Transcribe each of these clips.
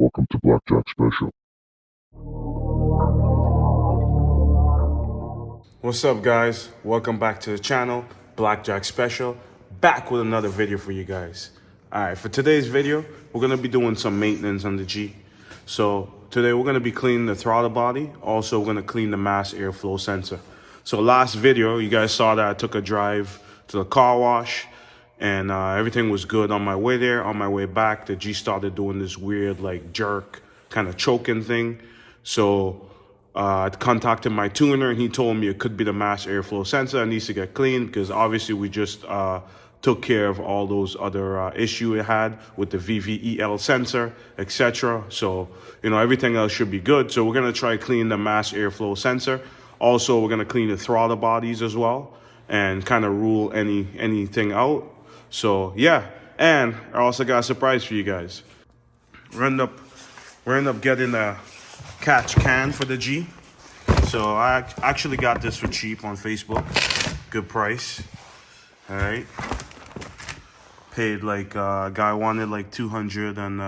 Welcome to Blackjack Special. What's up, guys? Welcome back to the channel, Blackjack Special, back with another video for you guys. Alright, for today's video, we're going to be doing some maintenance on the G. So today we're going to be cleaning the throttle body. Also, we're going to clean the mass airflow sensor. So last video, you guys saw that I took a drive to the car wash and everything was good on my way there. On my way back, the G started doing this weird like jerk kind of choking thing. So I contacted my tuner and he told me it could be the mass airflow sensor. It needs to get cleaned because obviously we just took care of all those other issues it had with the VVEL sensor, etc. So, you know, everything else should be good. So we're going to try clean the mass airflow sensor. Also, we're going to clean the throttle bodies as well and kind of rule anything out. So, yeah. And I also got a surprise for you guys. We're end up getting a catch can for the G. So I actually got this for cheap on Facebook. Good price. All right. Paid like a guy wanted like 200 and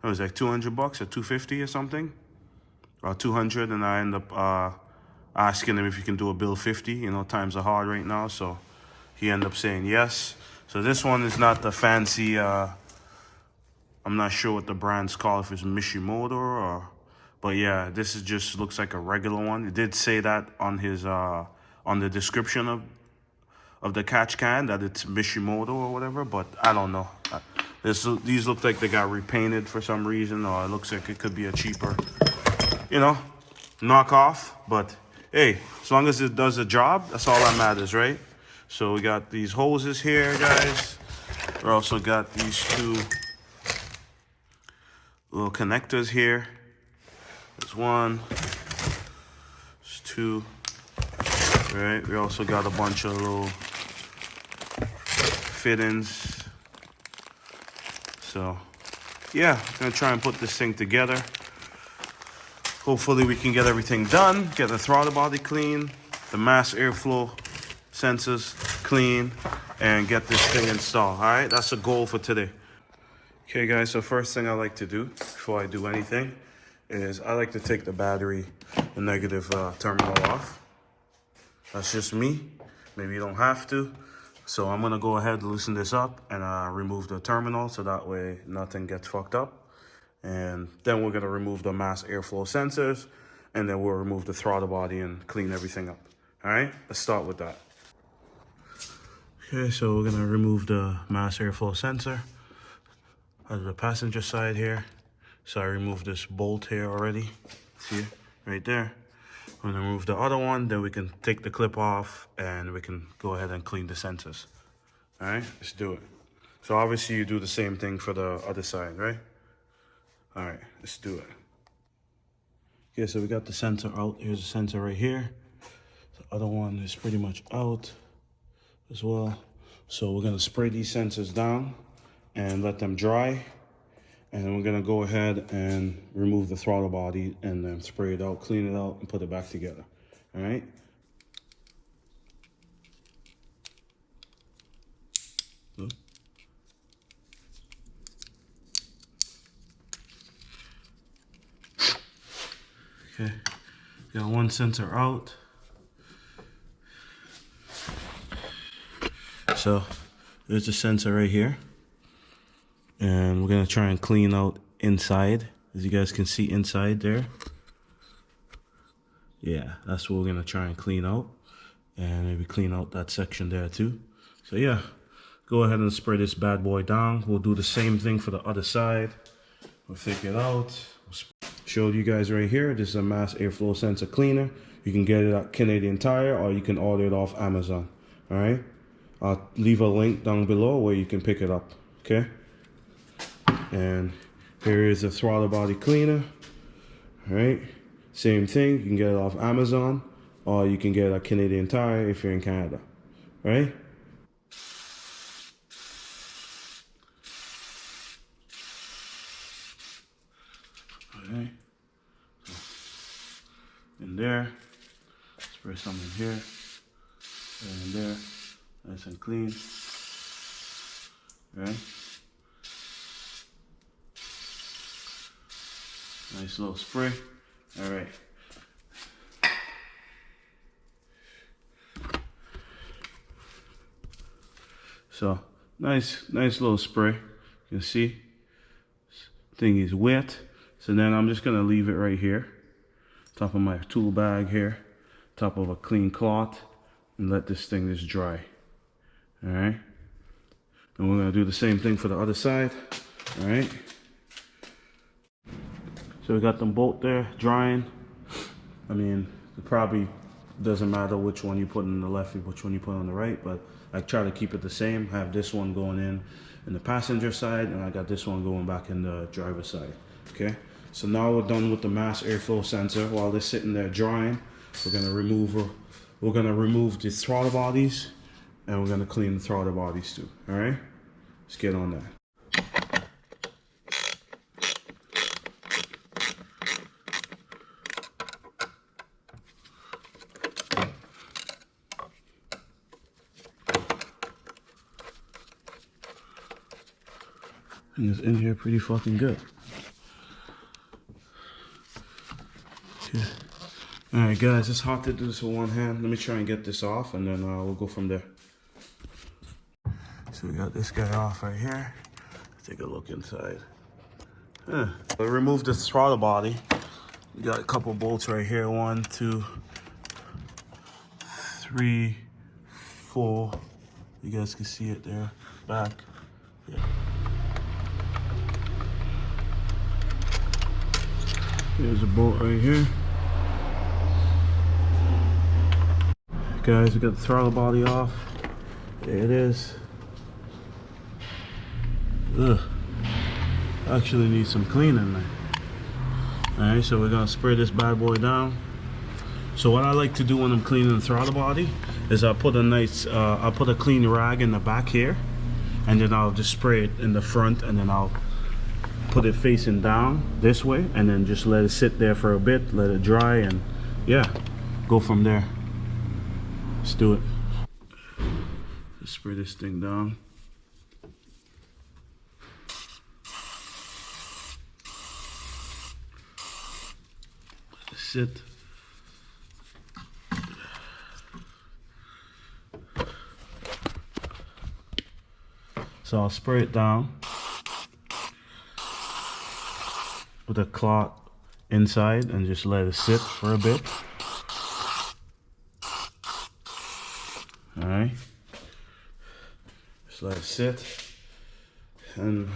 it was like $200 or 250 or something, or 200, and I end up asking him if he can do a bill 50. You know, times are hard right now, so he ended up saying yes. So this one is not the fancy. I'm not sure what the brand's called, if it's Mishimoto or. But yeah, this is just looks like a regular one. It did say that on his on the description of the catch can that it's Mishimoto or whatever, but I don't know. These look like they got repainted for some reason, or it looks like it could be a cheaper, you know, knockoff. But hey, as long as it does the job, that's all that matters, right? So we got these hoses here, guys. We also got these two little connectors here. There's one, there's two, right? We also got a bunch of little fittings. So, yeah, I'm gonna try and put this thing together. Hopefully we can get everything done, get the throttle body clean, the mass airflow sensors clean, and get this thing installed, all right? That's the goal for today. Okay, guys, so first thing I like to do before I do anything is I like to take the battery, the negative terminal off. That's just me. Maybe you don't have to. So I'm gonna go ahead and loosen this up and remove the terminal so that way nothing gets fucked up. And then we're gonna remove the mass airflow sensors, and then we'll remove the throttle body and clean everything up. All right, let's start with that. Okay, so we're gonna remove the mass airflow sensor out of the passenger side here. So I removed this bolt here already. See it right there. I'm gonna remove the other one, then we can take the clip off and we can go ahead and clean the sensors. All right, let's do it. So obviously you do the same thing for the other side, right? All right, let's do it. Okay, so we got the sensor out. Here's the sensor right here. The other one is pretty much out as well. So we're gonna spray these sensors down and let them dry. And then we're gonna go ahead and remove the throttle body and then spray it out, clean it out, and put it back together. All right. Okay, got one sensor out. So there's the sensor right here. And we're gonna try and clean out inside. As you guys can see inside there. Yeah, that's what we're gonna try and clean out. And maybe clean out that section there too. So yeah, go ahead and spray this bad boy down. We'll do the same thing for the other side. We'll take it out. Showed you guys right here. This is a mass airflow sensor cleaner. You can get it at Canadian Tire or you can order it off Amazon. All right. I'll leave a link down below where you can pick it up. Okay. And here is the throttle body cleaner. All right. Same thing. You can get it off Amazon or you can get it at Canadian Tire if you're in Canada. All right. Alright, in there, spray some in here, and in there, nice and clean. Right? Nice little spray. All right. So nice little spray. You can see, thing is wet. So then I'm just gonna leave it right here, top of my tool bag here, top of a clean cloth, and let this thing just dry. All right. And we're gonna do the same thing for the other side. All right. So we got them both there drying. I mean, it probably doesn't matter which one you put on the left, which one you put on the right, but I try to keep it the same. I have this one going in the passenger side, and I got this one going back in the driver's side. Okay. So now we're done with the mass airflow sensor. While they're sitting there drying, we're gonna remove the throttle bodies, and we're gonna clean the throttle bodies too. All right. Let's get on that. And it's in here pretty fucking good. Okay. Alright guys, it's hard to do this with one hand. Let me try and get this off, and then we'll go from there. So we got this guy off right here. Take a look inside. I removed the throttle body. We got a couple bolts right here. 1, 2, 3, 4. You guys can see it there. Back. Yeah. Here's a bolt right here. Guys, we got the throttle body off. There it is. Ugh. Actually needs some cleaning there. Alright, so we're gonna spray this bad boy down. So what I like to do when I'm cleaning the throttle body is I put a clean rag in the back here, and then I'll just spray it in the front, and then I'll put it facing down this way, and then just let it sit there for a bit, let it dry, and yeah, go from there. Let's do it. Just spray this thing down. Let it sit. So I'll spray it down with a cloth inside and just let it sit for a bit. Alright. Just let it sit, and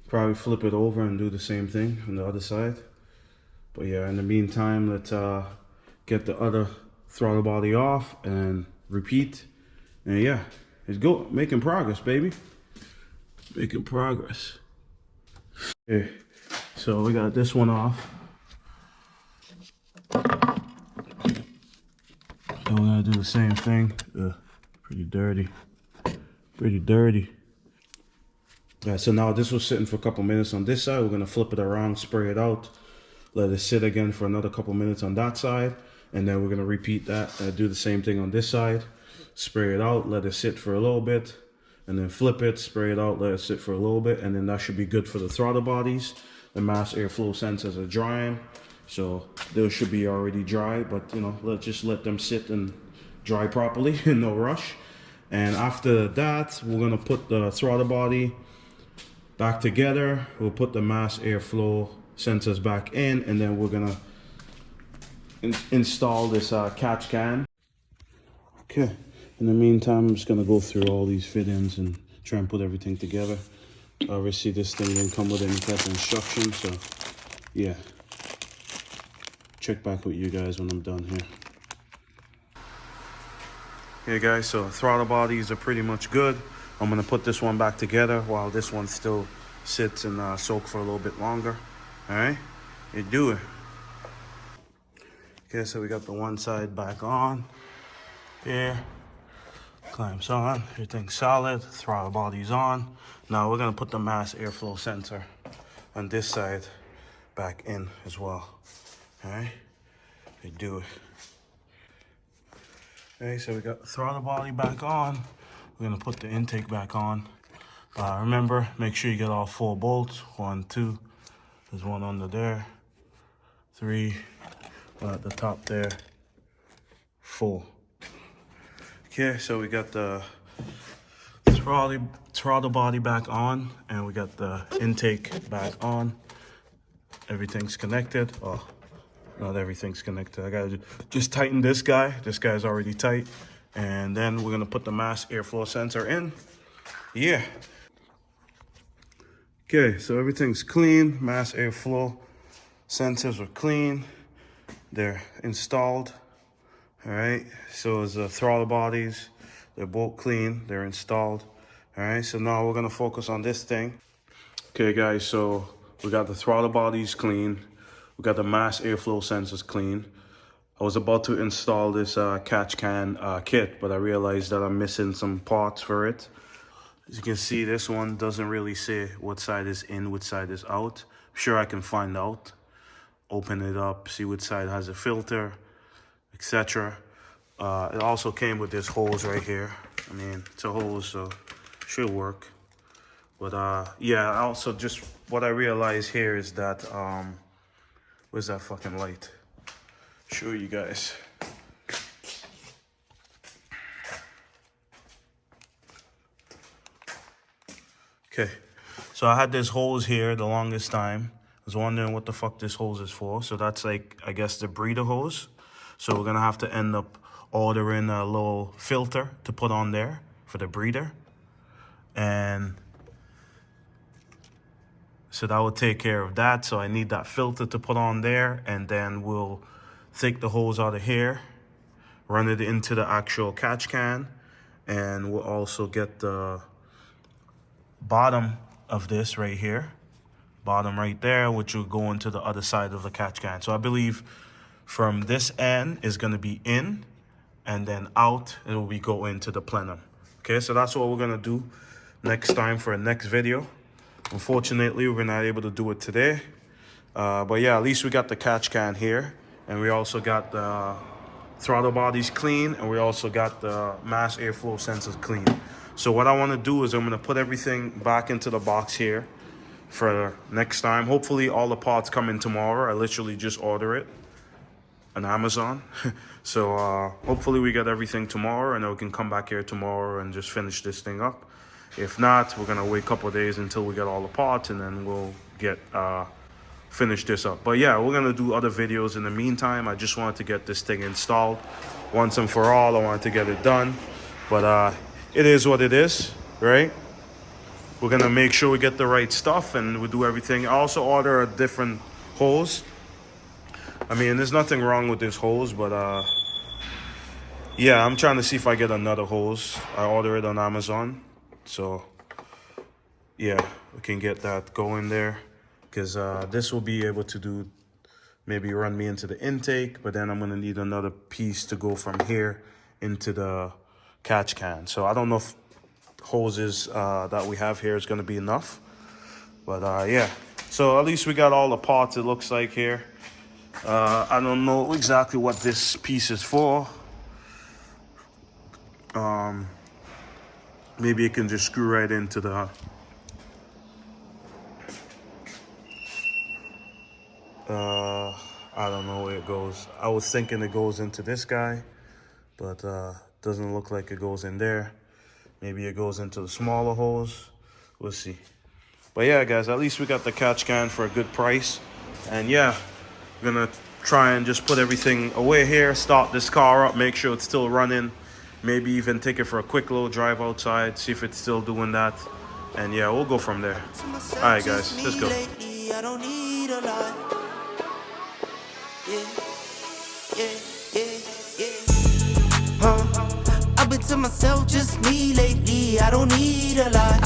probably flip it over and do the same thing on the other side. But yeah, in the meantime, let's get the other throttle body off and repeat. And yeah, it's go making progress, baby. Making progress. Okay, so we got this one off. And we're gonna do the same thing. Pretty dirty. Pretty dirty. Yeah, so now this was sitting for a couple minutes on this side. We're gonna flip it around, spray it out, let it sit again for another couple minutes on that side, and then we're gonna repeat that. Do the same thing on this side. Spray it out, let it sit for a little bit, and then flip it, spray it out, let it sit for a little bit, and then that should be good for the throttle bodies. The mass airflow sensors are drying, so those should be already dry, but you know, let's just let them sit and dry properly, no rush. And after that, we're gonna put the throttle body back together. We'll put the mass airflow sensors back in, and then we're gonna install this catch can. Okay, in the meantime, I'm just gonna go through all these fittings and try and put everything together. Obviously this thing didn't come with any type of instructions, so yeah. Check back with you guys when I'm done here. Hey guys, so throttle bodies are pretty much good. I'm gonna put this one back together while this one still sits and soak for a little bit longer. All right, you do it. Okay, so we got the one side back on here. Clamps on, everything's solid. Throttle body's on. Now we're gonna put the mass airflow sensor on this side back in as well. All right, you do it. Okay, so we got the throttle body back on. We're gonna put the intake back on. Remember, make sure you get all 4 bolts. 1, 2, There's one under there. 3. At the top there. 4. Okay, so we got the throttle body back on, and we got the intake back on. Everything's connected. Oh, not everything's connected. I gotta just tighten this guy. This guy's already tight. And then we're gonna put the mass airflow sensor in. Yeah. Okay, so everything's clean. Mass airflow sensors are clean. They're installed. All right, so is the throttle bodies. They're both clean. They're installed. All right, so now we're gonna focus on this thing. Okay, guys, so we got the throttle bodies clean. We got the mass airflow sensors clean. I was about to install this catch can kit, but I realized that I'm missing some parts for it. As you can see, this one doesn't really say what side is in, which side is out. I'm sure I can find out. Open it up, see which side has a filter, etc. It also came with this hose right here. I mean, it's a hose, so it should work. But yeah, also just what I realized here is that, where's that fucking light? Show you guys. Okay, so I had this hose here the longest time. I was wondering what the fuck this hose is for. So that's like, I guess, the breather hose. So we're gonna have to end up ordering a little filter to put on there for the breather. And so that will take care of that. So I need that filter to put on there, and then we'll take the hose out of here, run it into the actual catch can, and we'll also get the bottom of this right here, bottom right there, which will go into the other side of the catch can. So I believe from this end is going to be in, and then out it will be go into the plenum. Okay, so that's what we're going to do next time for a next video. Unfortunately, we're not able to do it today, but yeah, at least we got the catch can here, and we also got the throttle bodies clean, and we also got the mass airflow sensors clean. So what I want to do is I'm going to put everything back into the box here for next time. Hopefully all the parts come in tomorrow. I literally just order it on Amazon. So hopefully we get everything tomorrow, and then we can come back here tomorrow and just finish this thing up. If not, we're going to wait a couple of days until we get all the parts, and then we'll get finish this up. But yeah, we're going to do other videos in the meantime. I just wanted to get this thing installed once and for all. I wanted to get it done. But it is what it is, right? We're gonna make sure we get the right stuff, and we do everything. I also order a different hose. I mean, there's nothing wrong with this hose, but yeah, I'm trying to see if I get another hose. I order it on Amazon, so yeah, we can get that going there, because this will be able to do, maybe run me into the intake, but then I'm gonna need another piece to go from here into the catch can. So I don't know if hoses that we have here is going to be enough, but yeah, so at least we got all the parts, it looks like here. I don't know exactly what this piece is for. Maybe it can just screw right into the I don't know where it goes. I was thinking it goes into this guy, but doesn't look like it goes in there. Maybe it goes into the smaller hose. We'll see. But yeah, guys, at least we got the catch can for a good price. And yeah, we're gonna try and just put everything away here, start this car up, make sure it's still running. Maybe even take it for a quick little drive outside, see if it's still doing that. And yeah, we'll go from there. All right, guys, let's go. I don't need a lot. I've been to myself, just me lately. I don't need a lot.